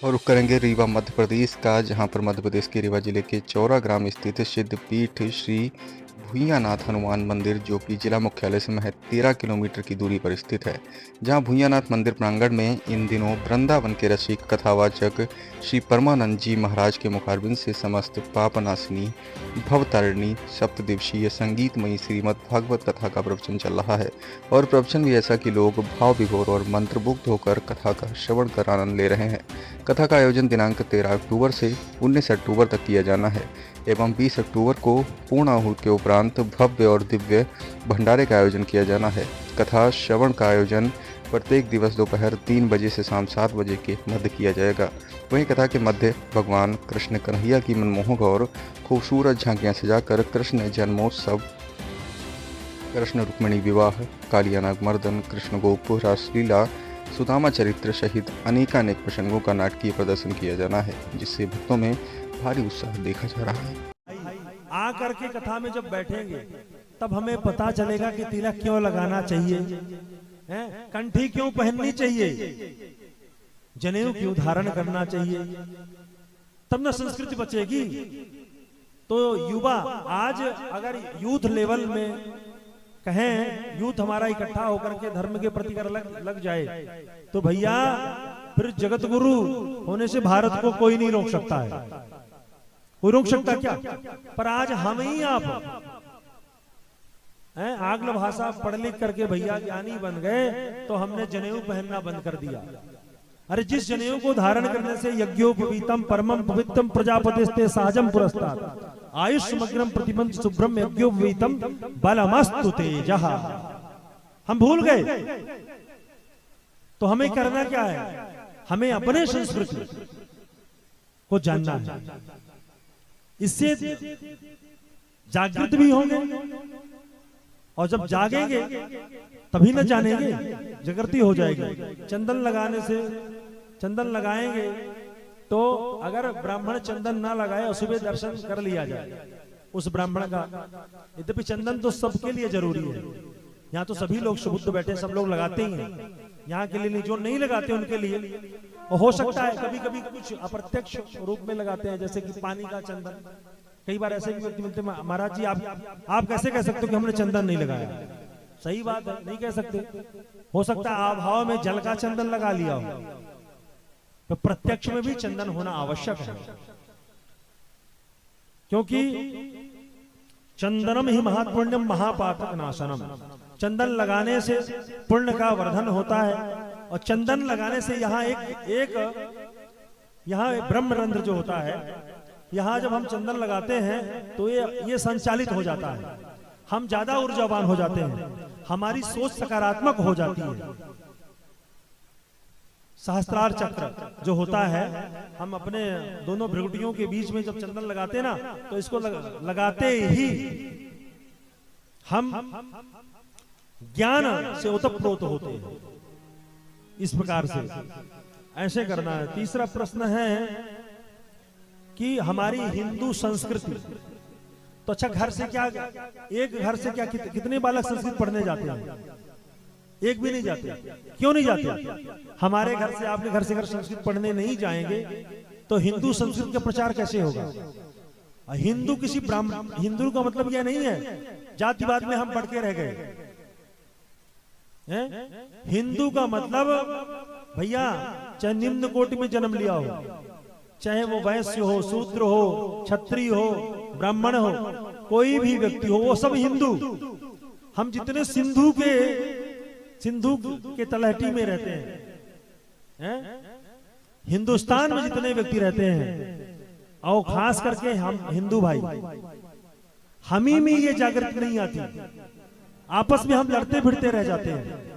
और रुक करेंगे रीवा मध्य प्रदेश का, जहां पर मध्य प्रदेश के रीवा जिले के चौरा ग्राम स्थित सिद्ध पीठ श्री भूयानाथ हनुमान मंदिर, जो कि जिला मुख्यालय से महज 13 किलोमीटर की दूरी पर स्थित है। जहां भूयानाथ मंदिर प्रांगण में इन दिनों वृंदावन के रसिक कथावाचक श्री परमानंद जी महाराज के मुखारबिंद से समस्त पापनाशिनी भवतारिणी सप्तदिवसीय संगीतमयी श्रीमद् भागवत कथा का प्रवचन चल रहा है। और प्रवचन भी ऐसा कि लोग भाव विभोर और मंत्रमुग्ध होकर कथा का श्रवण कर आनंद ले रहे हैं। कथा का आयोजन दिनांक 13 अक्टूबर से 19 अक्टूबर तक किया जाना है एवं 20 अक्टूबर को पूर्णाहुति के उपरांत भव्य और दिव्य भंडारे का आयोजन किया जाना है। कथा श्रवण का आयोजन प्रत्येक दिवस दोपहर 3 बजे से शाम 7 बजे के मध्य किया जाएगा। वहीं कथा के मध्य भगवान कृष्ण कन्हैया की मनमोहक और खूबसूरत झांकियां सजाकर कृष्ण जन्मोत्सव, कृष्ण रुक्मिणी विवाह, कालिया नाग मर्दन, कृष्ण गोप रासलीला, सुदामा चरित्र सहित अनेकानेक प्रसंगों का नाटकीय प्रदर्शन किया जाना है, जिससे भक्तों में भारी उत्साह देखा जा रहा है। आकर के कथा में जब बैठेंगे तब हमें पता चलेगा कि तिलक क्यों लगाना चाहिए, कंठी क्यों पहननी चाहिए, जनेऊ क्यों धारण करना चाहिए, तब ना संस्कृति बचेगी। तो युवा आज अगर यूथ लेवल में कहें, यूथ हमारा इकट्ठा होकर के धर्म के प्रति अगर लग जाए तो भैया फिर जगत गुरु होने से भारत को कोई नहीं रोक सकता है। कोई रोक सकता क्या? पर आज हम ही आप आंग्ल भाषा पढ़ लिख करके भैया ज्ञानी बन गए तो हमने जनेऊ पहनना बंद कर दिया। अरे जिस जनेऊ को धारण करने से यज्ञोपवीतम परमम पवित्रम प्रजापतिस्ते सहजम पुरस्तात् आयुष्मग्रम प्रतिबंध शुभ्रम यज्ञोपवीतम बलमस्तु तेजः। हम भूल गए। तो हमें करना क्या है? हमें अपने संस्कृति को जानना है। इससे जागृत भी होंगे और जब जागेंगे तभी न जानेंगे, जागृति हो जाएगी। चंदन लगाने से, चंदन लगाएंगे तो अगर ब्राह्मण चंदन ना लगाए और सुबह दर्शन कर लिया जाए उस ब्राह्मण का, यद्यपि चंदन तो सबके लिए जरूरी है। यहाँ तो सभी लोग सुबुद्ध बैठे, सब लोग लगाते ही हैं। यहाँ के लिए नहीं, जो नहीं लगाते उनके लिए और हो सकता है कभी कभी कुछ अप्रत्यक्ष रूप में लगाते हैं, जैसे कि पानी का चंदन। कई बार ऐसे भी व्यक्ति मिलते हैं, महाराज जी आप कैसे कह सकते हो कि हमने चंदन नहीं लगाया? सही बात है, नहीं कह सकते। हो सकता है अभाव में जल का चंदन लगा लिया हो, तो प्रत्यक्ष में भी चंदन होना आवश्यक है। क्योंकि चंदनम ही महापुण्यम महापातक नाशनम, चंदन लगाने से पुण्य का वर्धन होता है। और चंदन लगाने से यहाँ यहाँ ब्रह्मरंध्र जो होता है, यहाँ जब हम चंदन लगाते हैं तो ये संचालित हो जाता है। हम ज्यादा ऊर्जावान हो जाते हैं, हमारी सोच सकारात्मक हो जाती है। सहस्त्रार चक्र जो होता है, हम अपने दोनों भ्रुकुटियों के बीच में जब चंदन लगाते हैं ना, तो इसको लगाते ही हम ज्ञान से ओतप्रोत होते हैं। इस प्रकार से ऐसे करना है। तीसरा प्रश्न है कि हमारी हिंदू संस्कृति, तो अच्छा घर से क्या, एक घर से क्या कितने बालक संस्कृत पढ़ने जाते हैं? एक भी नहीं जाते। क्यों नहीं जाते? हमारे घर से, आपके घर से अगर संस्कृत पढ़ने नहीं जाएंगे तो हिंदू संस्कृत का प्रचार कैसे होगा? हिंदू किसी ब्राह्मण, हिंदू का मतलब यह नहीं है जातिवाद में हम बढ़ के रह गए। हिंदू का मतलब भैया चाहे निम्न कोटि में जन्म लिया हो, चाहे वो वैश्य हो, शूद्र हो, क्षत्रिय हो, ब्राह्मण हो, कोई भी व्यक्ति हो, वो सब हिंदू। हम जितने सिंधु के तलहटी में रहते हैं, हिंदुस्तान में जितने व्यक्ति रहते हैं, और खास करके हम हिंदू भाई, हम ही में ये जागृति नहीं आती। आपस में हम लड़ते भिड़ते रह जाते हैं।